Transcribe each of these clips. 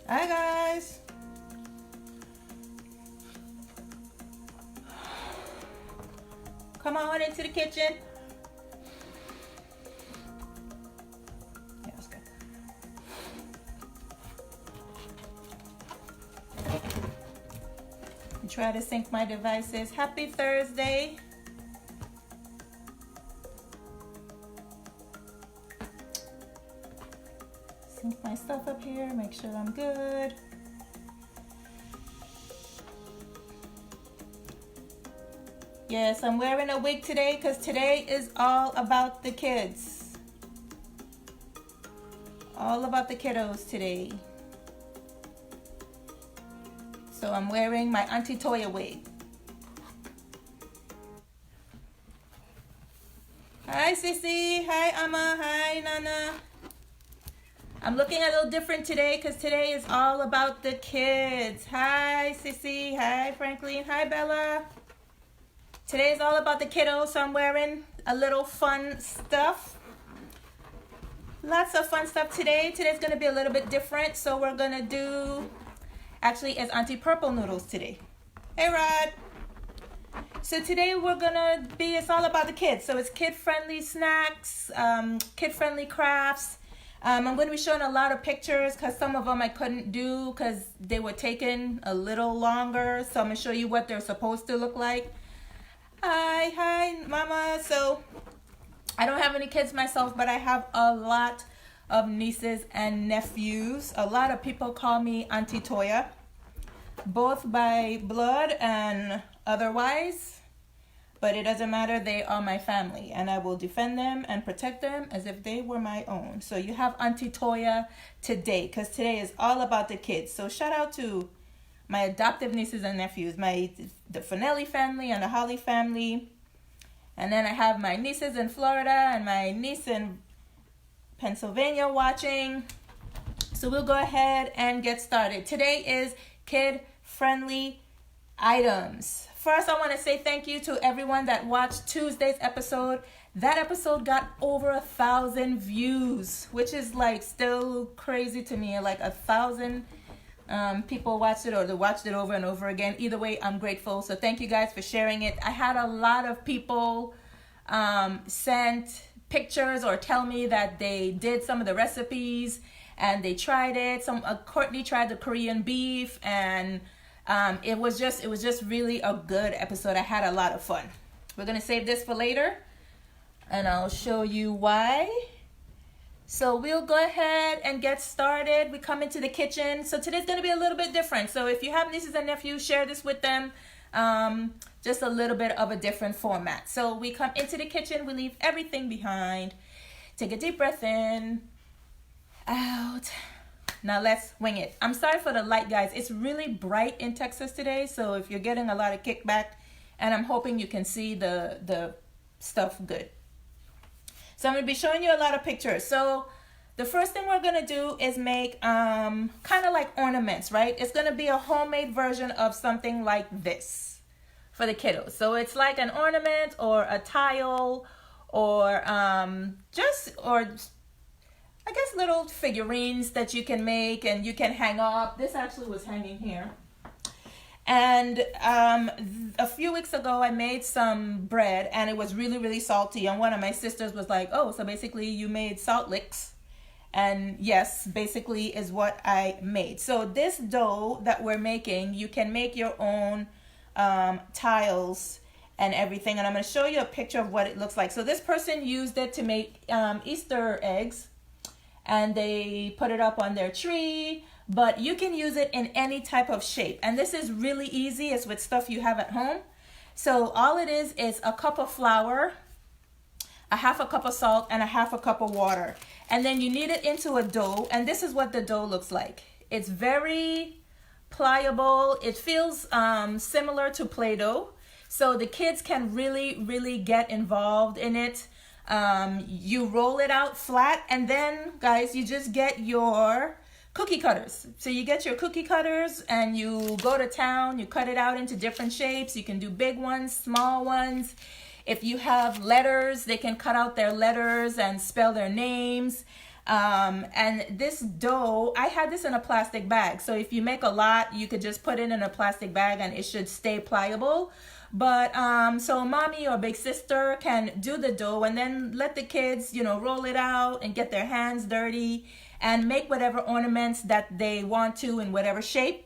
Hi guys. Come on into the kitchen. Yeah, that's good. Try to sync my devices. Happy Thursday. Sync my stuff up here, make sure I'm good. Yes, I'm wearing a wig today because today is all about the kids. All about the kiddos today. So I'm wearing my Auntie Toya wig. Hi Sissy, hi Amma, hi Nana. I'm looking a little different today because today is all about the kids. Hi Sissy, hi Franklin, hi Bella. Today is all about the kiddos, so I'm wearing a little fun stuff. Lots of fun stuff today. Today's going to be a little bit different, so we're going to do, actually, it's Auntie Purple noodles today. Hey Rod. So today we're going to be, it's all about the kids. So it's kid-friendly snacks, kid-friendly crafts. I'm going to be showing a lot of pictures because some of them I couldn't do because they were taken a little longer. So I'm going to show you what they're supposed to look like. Hi, Mama. So I don't have any kids myself, but I have a lot of nieces and nephews. A lot of people call me Auntie Toya, both by blood and otherwise. But it doesn't matter, they are my family, and I will defend them and protect them as if they were my own. So you have Auntie Toya today, because today is all about the kids. So shout out to my adoptive nieces and nephews, the Finelli family and the Holly family. And then I have my nieces in Florida and my niece in Pennsylvania watching. So we'll go ahead and get started. Today is kid-friendly items. First, I want to say thank you to everyone that watched Tuesday's episode. That episode got over 1,000 views, which is like still crazy to me. Like 1,000 people watched it, or they watched it over and over again. Either way, I'm grateful. So thank you guys for sharing it. I had a lot of people sent pictures or tell me that they did some of the recipes and they tried it. Courtney tried the Korean beef, and it was just really a good episode. I had a lot of fun. We're gonna save this for later, and I'll show you why. So we'll go ahead and get started. We come into the kitchen. So today's going to be a little bit different. So if you have nieces and nephews, share this with them. Just a little bit of a different format. So we come into the kitchen. We leave everything behind. Take a deep breath in, out. Now let's wing it. I'm sorry for the light, guys. It's really bright in Texas today. So if you're getting a lot of kickback, and I'm hoping you can see the stuff good. So I'm going to be showing you a lot of pictures. So the first thing we're going to do is make kind of like ornaments, right? It's going to be a homemade version of something like this for the kiddos. So it's like an ornament or a tile or I guess little figurines that you can make and you can hang up. This actually was hanging here. And a few weeks ago, I made some bread, and it was really, really salty. And one of my sisters was like, oh, so basically you made salt licks. And yes, basically is what I made. So this dough that we're making, you can make your own tiles and everything. And I'm going to show you a picture of what it looks like. So this person used it to make Easter eggs, and they put it up on their tree. But you can use it in any type of shape. And this is really easy. It's with stuff you have at home. So all it is a cup of flour, a half a cup of salt, and a half a cup of water. And then you knead it into a dough. And this is what the dough looks like. It's very pliable. It feels similar to Play-Doh. So the kids can really, really get involved in it. You roll it out flat. And then, guys, you just get your cookie cutters. So you get your cookie cutters and you go to town, you cut it out into different shapes. You can do big ones, small ones. If you have letters, they can cut out their letters and spell their names. And this dough, I had this in a plastic bag. So if you make a lot, you could just put it in a plastic bag and it should stay pliable. But so mommy or big sister can do the dough and then let the kids, roll it out and get their hands dirty and make whatever ornaments that they want to in whatever shape.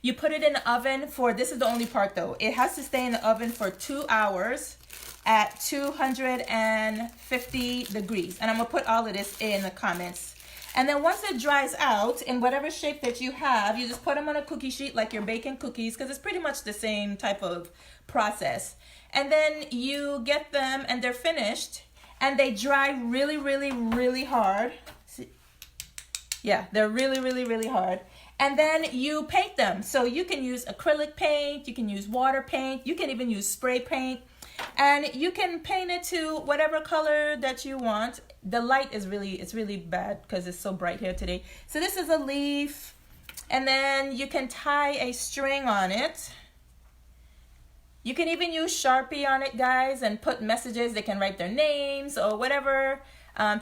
You put it in the oven for, this is the only part though, it has to stay in the oven for 2 hours at 250 degrees. And I'm gonna put all of this in the comments. And then once it dries out in whatever shape that you have, you just put them on a cookie sheet like you're baking cookies, because it's pretty much the same type of process. And then you get them and they're finished and they dry really, really, really hard. Yeah, they're really, really, really hard. And then you paint them. So you can use acrylic paint, you can use water paint, you can even use spray paint. And you can paint it to whatever color that you want. The light is really bad because it's so bright here today. So this is a leaf. And then you can tie a string on it. You can even use Sharpie on it, guys, and put messages. They can write their names or whatever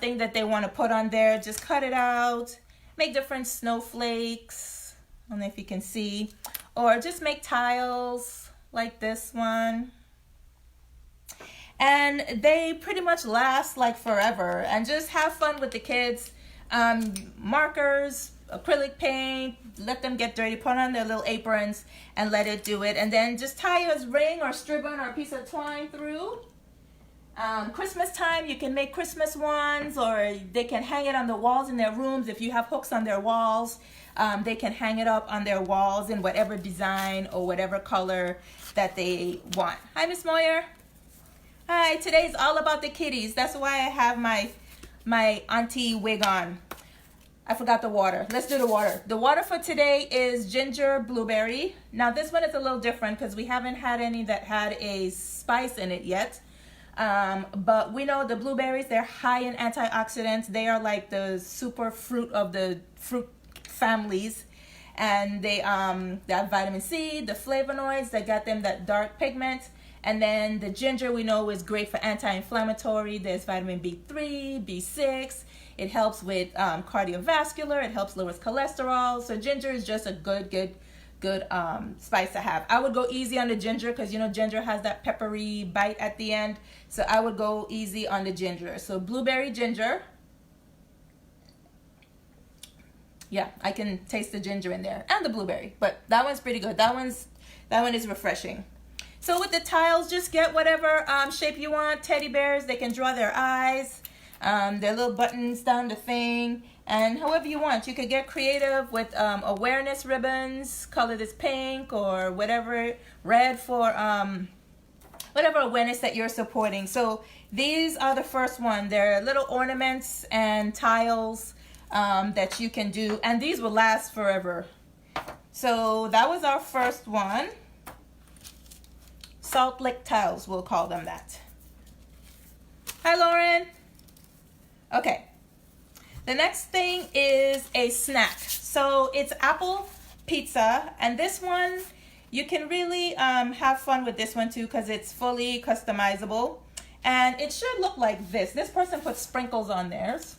thing that they want to put on there. Just cut it out. Make different snowflakes. I don't know if you can see. Or just make tiles like this one. And they pretty much last like forever. And just have fun with the kids. Markers, acrylic paint, let them get dirty, put on their little aprons and let it do it. And then just tie a ring or ribbon or a piece of twine through. Christmas time, you can make Christmas ones, or they can hang it on the walls in their rooms. If you have hooks on their walls, they can hang it up on their walls in whatever design or whatever color that they want. Hi, Miss Moyer. Hi, today's all about the kitties. That's why I have my auntie wig on. I forgot the water. Let's do the water. The water for today is ginger blueberry. Now this one is a little different because we haven't had any that had a spice in it yet. But we know the blueberries, they're high in antioxidants. They are like the super fruit of the fruit families. And they have vitamin C, the flavonoids that got them that dark pigment. And then the ginger we know is great for anti-inflammatory. There's vitamin B3, B6. It helps with cardiovascular. It helps lower cholesterol. So ginger is just a good spice to have. I would go easy on the ginger because ginger has that peppery bite at the end. So I would go easy on the ginger. So blueberry ginger. Yeah, I can taste the ginger in there and the blueberry, but that one's pretty good. That one is refreshing. So with the tiles, just get whatever shape you want. Teddy bears, they can draw their eyes, their little buttons down the thing, and however you want. You could get creative with awareness ribbons, color this pink or whatever, red for whatever awareness that you're supporting. So these are the first one. They're little ornaments and tiles that you can do, and these will last forever. So that was our first one. Salt lick tiles, we'll call them that. Hi, Lauren. Okay. The next thing is a snack. So it's apple pizza, and this one, you can really have fun with this one too because it's fully customizable. And it should look like this. This person put sprinkles on theirs,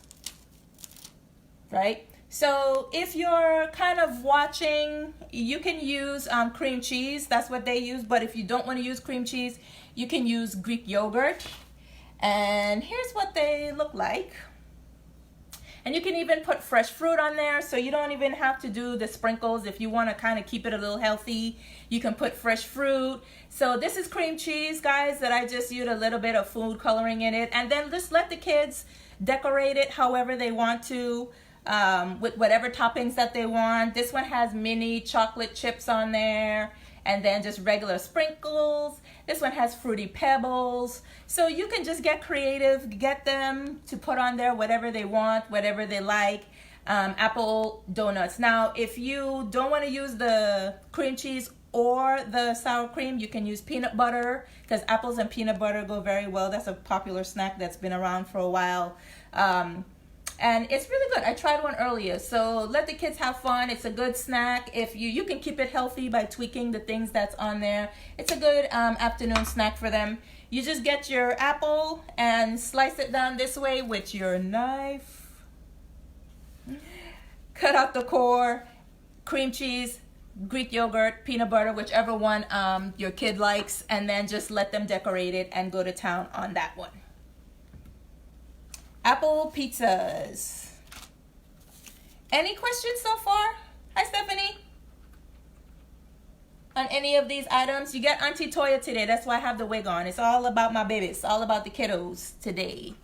right? So if you're kind of watching, you can use cream cheese. That's what they use. But if you don't want to use cream cheese, you can use Greek yogurt. And here's what they look like. And you can even put fresh fruit on there, so you don't even have to do the sprinkles. If you want to kind of keep it a little healthy, you can put fresh fruit. So this is cream cheese, guys, that I just used a little bit of food coloring in it. And then just let the kids decorate it however they want to. With whatever toppings that they want. This one has mini chocolate chips on there, and then just regular sprinkles. This one has fruity pebbles. So you can just get creative, get them to put on there whatever they want, whatever they like. Apple donuts. Now, if you don't want to use the cream cheese or the sour cream, you can use peanut butter because apples and peanut butter go very well. That's a popular snack that's been around for a while. And it's really good. I tried one earlier. So let the kids have fun. It's a good snack. If you can keep it healthy by tweaking the things that's on there. It's a good afternoon snack for them. You just get your apple and slice it down this way with your knife. cut out the core, cream cheese, Greek yogurt, peanut butter, whichever one your kid likes, and then just let them decorate it and go to town on that one. Apple pizzas. Any questions so far? Hi, Stephanie. On any of these items? You get Auntie Toya today. That's why I have the wig on. It's all about my babies. It's all about the kiddos today.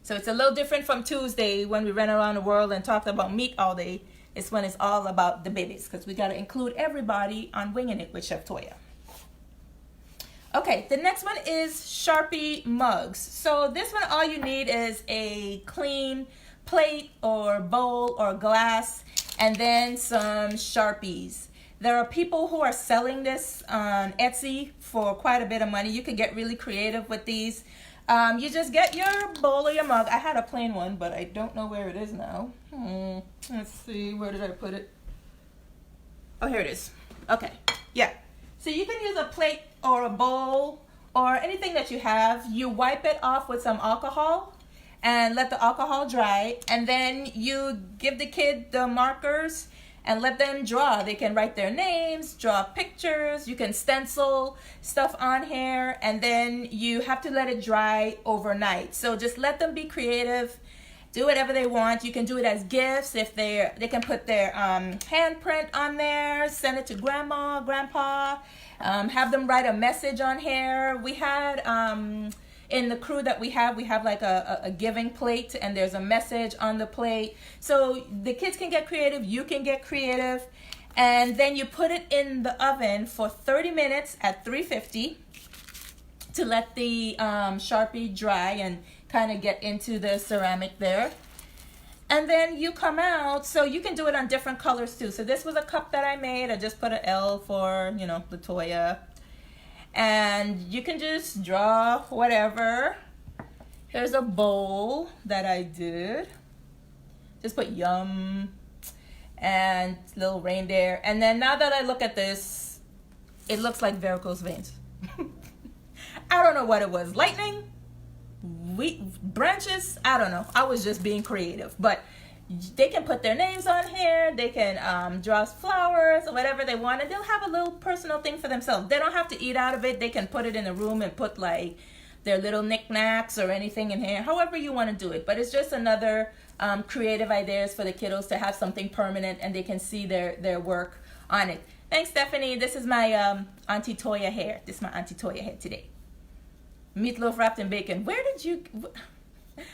So it's a little different from Tuesday when we ran around the world and talked about meat all day. It's when it's all about the babies, because we got to include everybody on Winging It with Chef Toya. Okay, the next one is Sharpie mugs. So this one, all you need is a clean plate or bowl or glass, and then some Sharpies. There are people who are selling this on Etsy for quite a bit of money. You can get really creative with these. You just get your bowl or your mug. I had a plain one, but I don't know where it is now. Let's see, where did I put it? Oh, here it is. Okay, yeah. So you can use a plate or a bowl or anything that you have. You wipe it off with some alcohol and let the alcohol dry. And then you give the kid the markers and let them draw. They can write their names, draw pictures, you can stencil stuff on here, and then you have to let it dry overnight. So just let them be creative, do whatever they want. You can do it as gifts. If they can put their handprint on there, send it to grandma, grandpa, have them write a message on here. We had in the crew that we have like a giving plate, and there's a message on the plate. So the kids can get creative, you can get creative, and then you put it in the oven for 30 minutes at 350 to let the Sharpie dry and kind of get into the ceramic there. And then you come out, so you can do it on different colors too. So this was a cup that I made. I just put an L for, you know, Latoya. And you can just draw whatever. Here's a bowl that I did. Just put yum and little reindeer. And then now that I look at this, it looks like varicose veins. I don't know what it was. Lightning? Branches? I don't know. I was just being creative. But they can put their names on here. They can draw flowers or whatever they want, and they'll have a little personal thing for themselves. They don't have to eat out of it. They can put it in a room and put like their little knickknacks or anything in here, however you want to do it. But it's just another creative ideas for the kiddos to have something permanent, and they can see their work on it. Thanks, Stephanie. This is my Auntie Toya hair. This is my Auntie Toya hair today. Meatloaf wrapped in bacon. Where did you...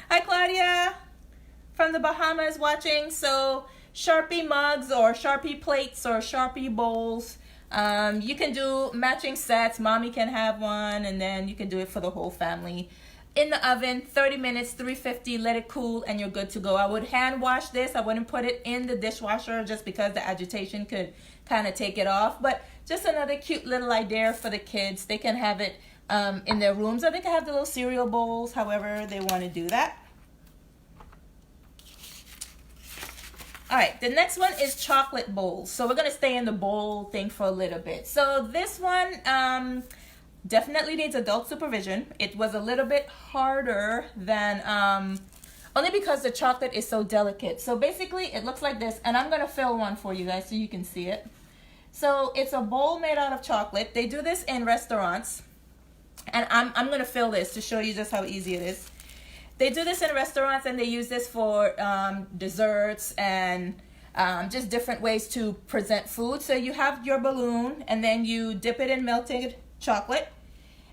Hi, Claudia. From the Bahamas watching. So Sharpie mugs or Sharpie plates or Sharpie bowls. You can do matching sets. Mommy can have one, and then you can do it for the whole family. In the oven, 30 minutes, 350, let it cool, and you're good to go. I would hand wash this. I wouldn't put it in the dishwasher just because the agitation could kind of take it off. But just another cute little idea for the kids. They can have it in their rooms, or they can have the little cereal bowls, however they want to do that. All right, the next one is chocolate bowls. So we're going to stay in the bowl thing for a little bit. So this one definitely needs adult supervision. It was a little bit harder than, only because the chocolate is so delicate. So basically it looks like this, and I'm going to fill one for you guys so you can see it. So it's a bowl made out of chocolate. They do this in restaurants, and I'm going to fill this to show you just how easy it is. They do this in restaurants, and they use this for desserts and just different ways to present food. So you have your balloon, and then you dip it in melted chocolate,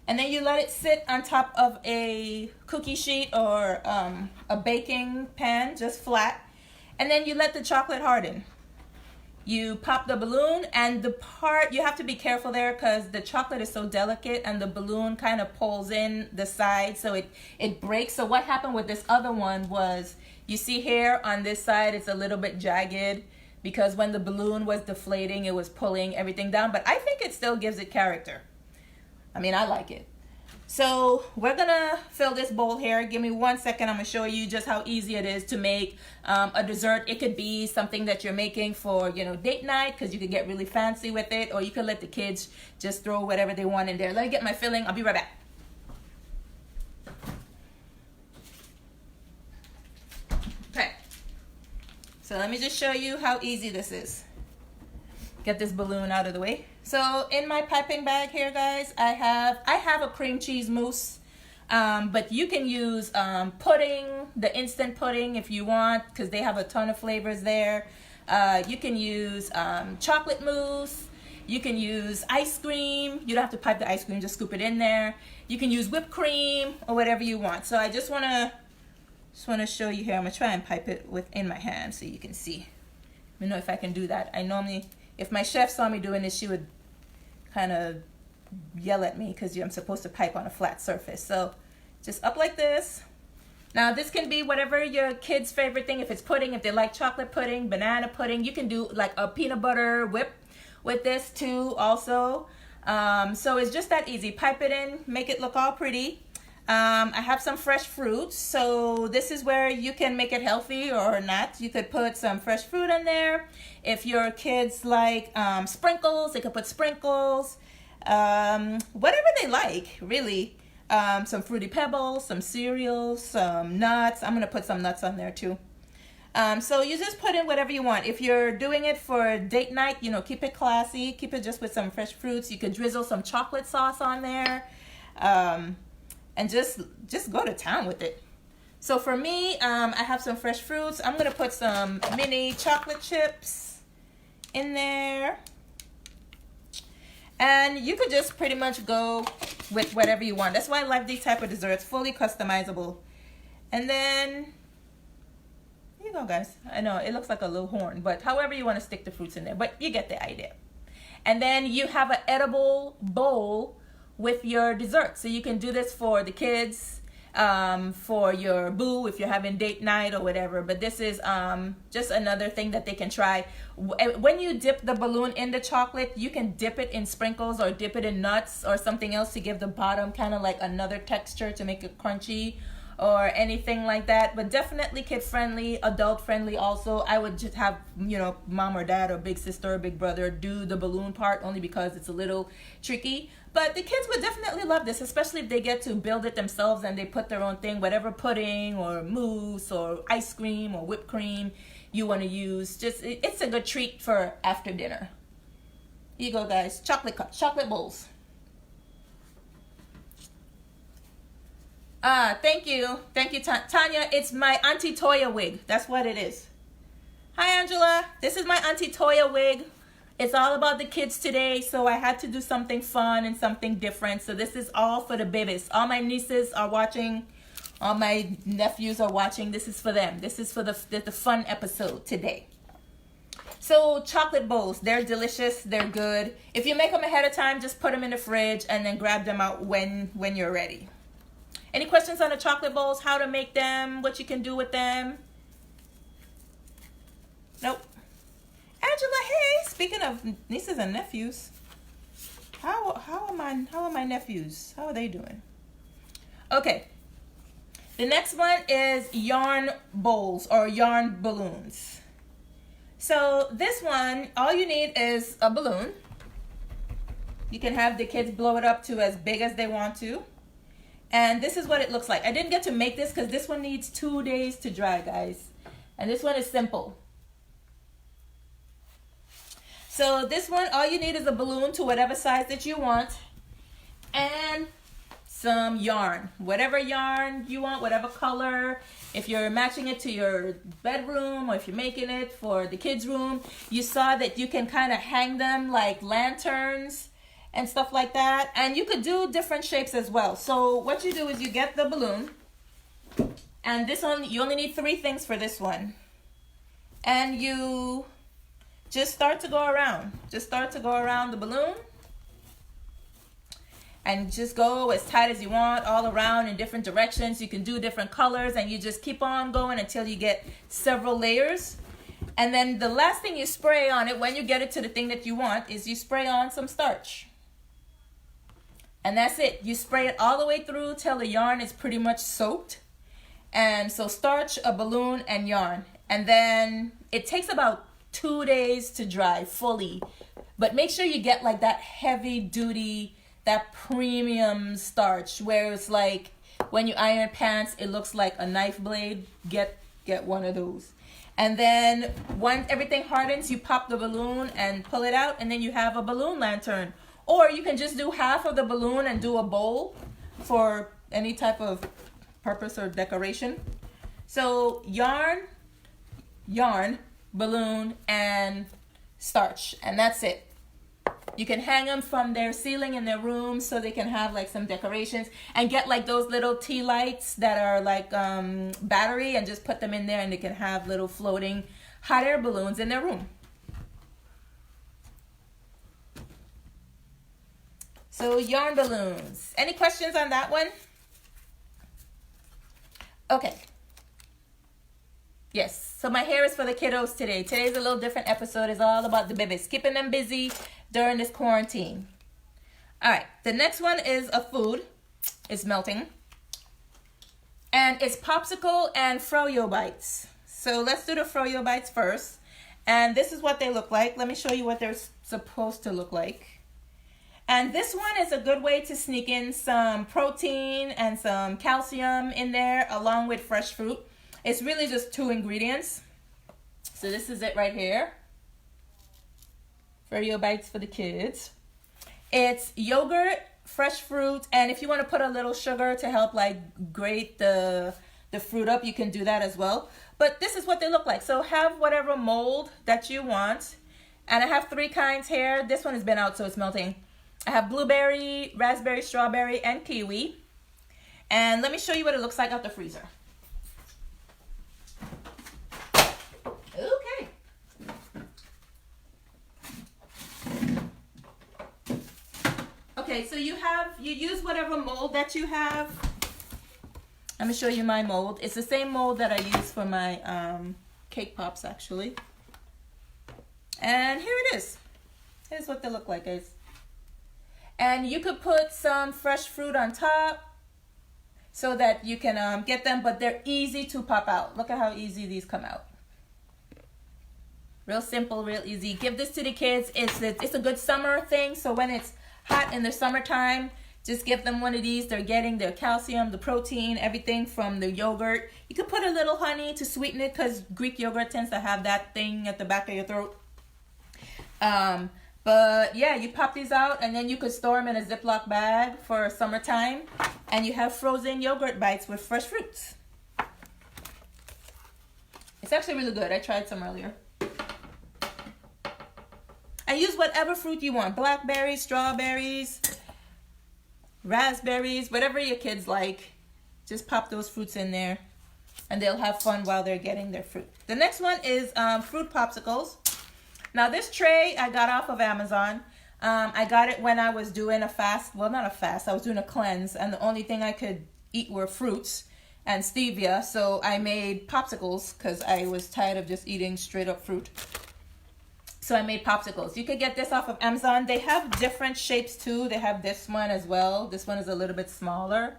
and then you let it sit on top of a cookie sheet or a baking pan, just flat, and then you let the chocolate harden. You pop the balloon, and the part, you have to be careful there because the chocolate is so delicate and the balloon kind of pulls in the side, so it breaks. So what happened with this other one was, you see here on this side, it's a little bit jagged because when the balloon was deflating, it was pulling everything down, but I think it still gives it character. I mean, I like it. So we're gonna fill this bowl here. Give me 1 second. I'm gonna show you just how easy it is to make a dessert. It could be something that you're making for, you know, date night, because you could get really fancy with it, or you could let the kids just throw whatever they want in there. Let me get my filling. I'll be right back. Okay. So let me just show you how easy this is. Get this balloon out of the way. So in my piping bag here, guys, I have a cream cheese mousse, but you can use pudding, the instant pudding if you want, because they have a ton of flavors there. You can use chocolate mousse. You can use ice cream. You don't have to pipe the ice cream, just scoop it in there. You can use whipped cream or whatever you want. So I just wanna show you here. I'm gonna try and pipe it within my hand so you can see. Let me know if I can do that. I normally, if my chef saw me doing this, she would kind of yell at me because I'm supposed to pipe on a flat surface. So just up like this. Now this can be whatever your kid's favorite thing. If it's pudding, if they like chocolate pudding, banana pudding, you can do like a peanut butter whip with this too also. So it's just that easy. Pipe it in, make it look all pretty. I have some fresh fruits, so this is where you can make it healthy or not. You could put some fresh fruit in there. If your kids like sprinkles, they could put sprinkles. Whatever they like, really. Some Fruity Pebbles, some cereals, some nuts. I'm gonna put some nuts on there too. So you just put in whatever you want. If you're doing it for date night, you know, keep it classy. Keep it just with some fresh fruits. You could drizzle some chocolate sauce on there. And just go to town with it. So for me, I have some fresh fruits. I'm gonna put some mini chocolate chips in there. And you could just pretty much go with whatever you want. That's why I like these type of desserts, fully customizable. And then, here you go, guys. I know, it looks like a little horn, but however you want to stick the fruits in there, but you get the idea. And then you have an edible bowl with your dessert. So you can do this for the kids, for your boo if you're having date night or whatever. But this is just another thing that they can try. When you dip the balloon in the chocolate, you can dip it in sprinkles or dip it in nuts or something else to give the bottom kind of like another texture to make it crunchy or anything like that. But definitely kid friendly, adult friendly also. I would just have, you know, mom or dad or big sister or big brother do the balloon part only because it's a little tricky. But the kids would definitely love this, especially if they get to build it themselves and they put their own thing, whatever pudding or mousse or ice cream or whipped cream you want to use. Just it's a good treat for after dinner. Here you go, guys. Chocolate cups, chocolate bowls. Thank you, Tanya. It's my Auntie Toya wig. That's what it is. Hi, Angela. This is my Auntie Toya wig. It's all about the kids today, so I had to do something fun and something different. So this is all for the babies. All my nieces are watching. All my nephews are watching. This is for them. This is for the fun episode today. So chocolate bowls, they're delicious. They're good. If you make them ahead of time, just put them in the fridge and then grab them out when you're ready. Any questions on the chocolate bowls? How to make them? What you can do with them? Nope. Angela, hey, speaking of nieces and nephews, how are my nephews? How are they doing? Okay. The next one is yarn bowls or yarn balloons. So this one, all you need is a balloon. You can have the kids blow it up to as big as they want to. And this is what it looks like. I didn't get to make this because this one needs 2 days to dry, guys. And this one is simple. So this one, all you need is a balloon to whatever size that you want and some yarn. Whatever yarn you want, whatever color. If you're matching it to your bedroom or if you're making it for the kids' room, you saw that you can kind of hang them like lanterns and stuff like that. And you could do different shapes as well. So what you do is you get the balloon. And this one, you only need 3 things for this one. And you just start to go around. Just start to go around the balloon. And just go as tight as you want all around in different directions. You can do different colors and you just keep on going until you get several layers. And then the last thing you spray on it when you get it to the thing that you want is you spray on some starch. And that's it. You spray it all the way through till the yarn is pretty much soaked. And so starch, a balloon, and yarn. And then it takes about 2 days to dry fully. But make sure you get like that heavy duty, that premium starch where it's like when you iron pants, it looks like a knife blade. Get one of those. And then once everything hardens, you pop the balloon and pull it out, and then you have a balloon lantern. Or you can just do half of the balloon and do a bowl for any type of purpose or decoration. So yarn, balloon, and starch, and that's it. You can hang them from their ceiling in their room so they can have like some decorations, and get like those little tea lights that are like battery, and just put them in there, and they can have little floating hot air balloons in their room. So yarn balloons. Any questions on that one? Okay. Yes, so my hair is for the kiddos today. Today's a little different episode. It's all about the babies, keeping them busy during this quarantine. All right, the next one is a food. It's melting. And it's popsicle and froyo bites. So let's do the froyo bites first. And this is what they look like. Let me show you what they're supposed to look like. And this one is a good way to sneak in some protein and some calcium in there along with fresh fruit. It's really just 2 ingredients. So this is it right here. Froyo bites for the kids. It's yogurt, fresh fruit, and if you want to put a little sugar to help like grate the fruit up, you can do that as well. But this is what they look like. So have whatever mold that you want. And I have 3 kinds here. This one has been out, so it's melting. I have blueberry, raspberry, strawberry, and kiwi. And let me show you what it looks like out the freezer. Okay. Okay, so you use whatever mold that you have. Let me show you my mold. It's the same mold that I use for my cake pops, actually. And here it is. Here's what they look like, guys. And you could put some fresh fruit on top so that you can get them, but they're easy to pop out. Look at how easy these come out. Real simple, real easy. Give this to the kids. It's a good summer thing, so when it's hot in the summertime, just give them one of these. They're getting their calcium, the protein, everything from the yogurt. You could put a little honey to sweeten it because Greek yogurt tends to have that thing at the back of your throat. But yeah, you pop these out and then you could store them in a Ziploc bag for summertime. And you have frozen yogurt bites with fresh fruits. It's actually really good. I tried some earlier. And use whatever fruit you want. Blackberries, strawberries, raspberries, whatever your kids like. Just pop those fruits in there. And they'll have fun while they're getting their fruit. The next one is fruit popsicles. Now this tray I got off of Amazon. I got it when I was doing a fast. Well, not a fast. I was doing a cleanse. And the only thing I could eat were fruits and stevia. So I made popsicles because I was tired of just eating straight up fruit. So I made popsicles. You could get this off of Amazon. They have different shapes too. They have this one as well. This one is a little bit smaller.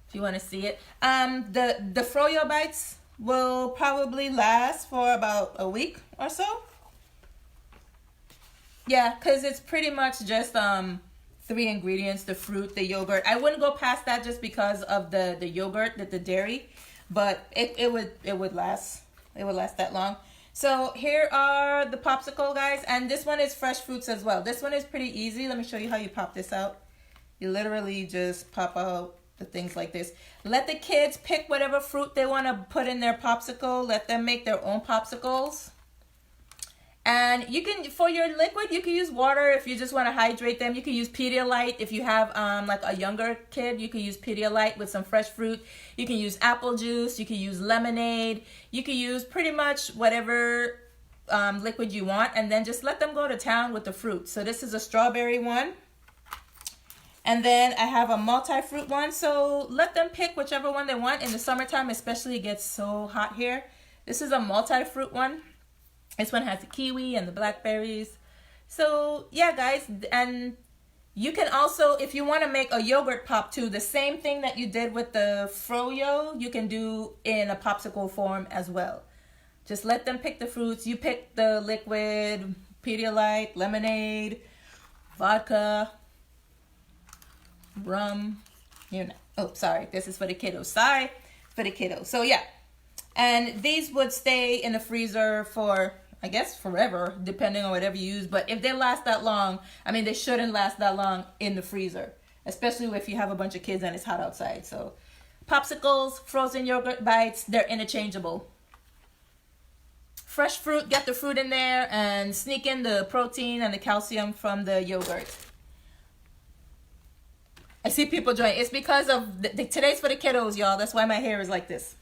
If you want to see it. The froyo bites will probably last for about a week or so. Yeah, because it's pretty much just 3 ingredients, the fruit, the yogurt. I wouldn't go past that just because of the yogurt, the dairy, but it would last. It would last that long. So here are the popsicle, guys, and this one is fresh fruits as well. This one is pretty easy. Let me show you how you pop this out. You literally just pop out the things like this. Let the kids pick whatever fruit they want to put in their popsicle. Let them make their own popsicles. And you can, for your liquid, you can use water if you just want to hydrate them. You can use Pedialyte if you have like a younger kid. You can use Pedialyte with some fresh fruit. You can use apple juice. You can use lemonade. You can use pretty much whatever liquid you want. And then just let them go to town with the fruit. So this is a strawberry one. And then I have a multi-fruit one. So let them pick whichever one they want. In the summertime especially, it gets so hot here. This is a multi-fruit one. This one has the kiwi and the blackberries. So yeah, guys, and you can also, if you want to make a yogurt pop too, the same thing that you did with the froyo, you can do in a popsicle form as well. Just let them pick the fruits. You pick the liquid, Pedialyte, lemonade, vodka, rum, you know. Oh, sorry, this is for the kiddos. Sorry, for the kiddos. So yeah. And these would stay in the freezer for, I guess, forever, depending on whatever you use. But if they last that long, I mean, they shouldn't last that long in the freezer, especially if you have a bunch of kids and it's hot outside. So popsicles, frozen yogurt bites, they're interchangeable. Fresh fruit, get the fruit in there and sneak in the protein and the calcium from the yogurt. I see people join. It's because of today's for the kiddos, y'all. That's why my hair is like this.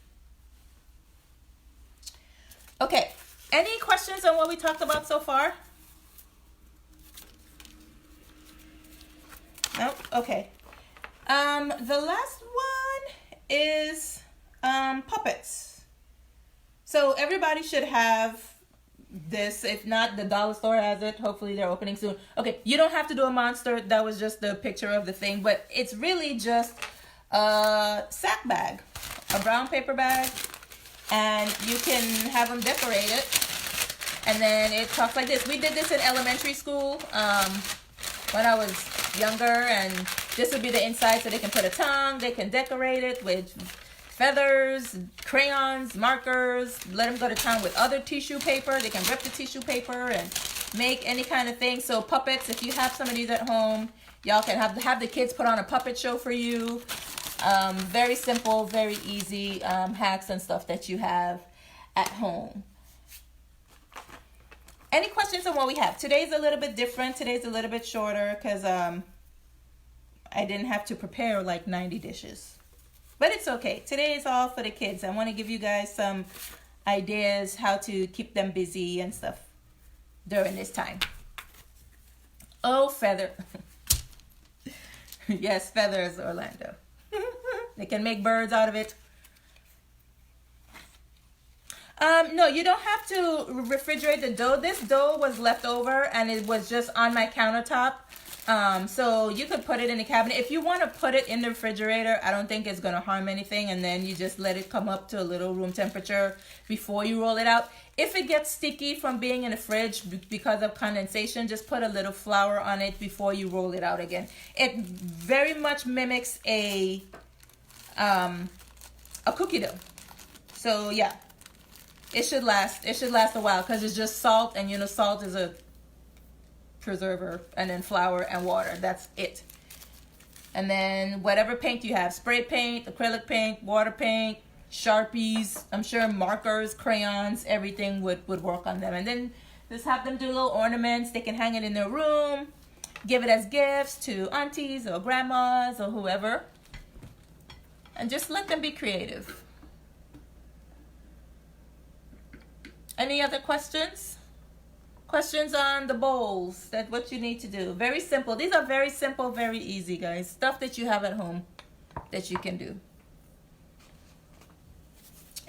Okay, any questions on what we talked about so far? Nope. Okay. The last one is puppets. So everybody should have this. If not, the dollar store has it. Hopefully they're opening soon. Okay, you don't have to do a monster. That was just the picture of the thing, but it's really just a sack bag, a brown paper bag, and you can have them decorated. And then it talks like this. We did this in elementary school when I was younger, and this would be the inside, so they can put a tongue. They can decorate it with feathers, crayons, markers. Let them go to town with other tissue paper. They can rip the tissue paper and make any kind of thing. So puppets, if you have some of these at home, y'all can have the kids put on a puppet show for you. Very simple, very easy hacks and stuff that you have at home. Any questions on what we have? Today's a little bit different. Today's a little bit shorter because I didn't have to prepare like 90 dishes. But it's okay. Today is all for the kids. I want to give you guys some ideas how to keep them busy and stuff during this time. Oh, feather. Yes, feathers, Orlando. They can make birds out of it. No, you don't have to refrigerate the dough. This dough was left over and it was just on my countertop. So you could put it in the cabinet. If you want to put it in the refrigerator, I don't think it's going to harm anything. And then you just let it come up to a little room temperature before you roll it out. If it gets sticky from being in the fridge because of condensation, just put a little flour on it before you roll it out again. It very much mimics a cookie dough. So yeah, it should last. It should last a while because it's just salt, and you know salt is a preserver, and then flour and water. That's it. And then whatever paint you have, spray paint, acrylic paint, water paint, Sharpies, I'm sure markers, crayons, everything would work on them. And then just have them do little ornaments. They can hang it in their room, give it as gifts to aunties or grandmas or whoever, and just let them be creative. Any other questions? Questions on the bowls, that what you need to do. Very simple. These are very simple, very easy, guys. Stuff that you have at home that you can do.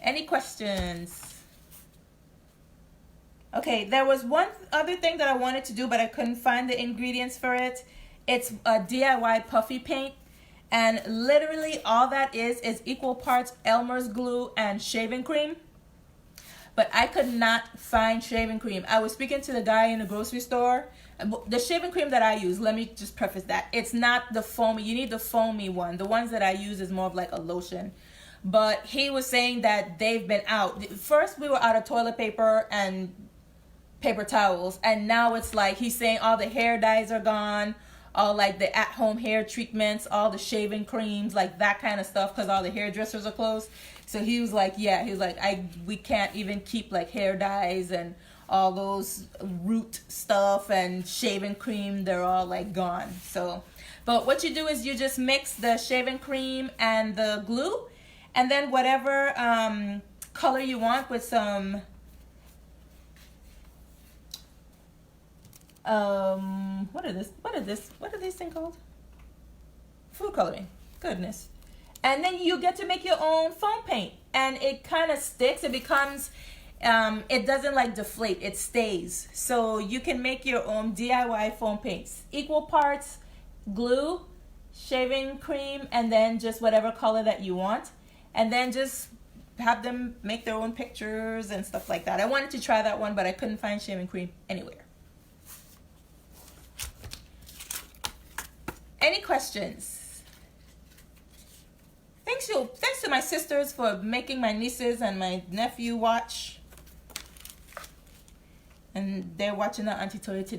Any questions? Okay, there was one other thing that I wanted to do, but I couldn't find the ingredients for it. It's a DIY puffy paint. And literally all that is equal parts Elmer's glue and shaving cream. But I could not find shaving cream. I was speaking to the guy in the grocery store. The shaving cream that I use, let me just preface that. It's not the foamy. You need the foamy one. The ones that I use is more of like a lotion. But he was saying that they've been out. First, we were out of toilet paper and paper towels. And now it's like he's saying all the hair dyes are gone. All like the at-home hair treatments, all the shaving creams, like that kind of stuff, because all the hairdressers are closed. So he was like, yeah, he was like, we can't even keep like hair dyes and all those root stuff and shaving cream. They're all like gone. So, but what you do is you just mix the shaving cream and the glue, and then whatever color you want with some what are these things called? Food coloring. Goodness. And then you get to make your own foam paint, and it kind of sticks. It becomes it doesn't like deflate, it stays. So you can make your own DIY foam paints, equal parts glue, shaving cream, and then just whatever color that you want, and then just have them make their own pictures and stuff like that. I wanted to try that one, but I couldn't find shaving cream anywhere. Any questions? Thanks, thanks to my sisters for making my nieces and my nephew watch. And they're watching the Auntie Toya today.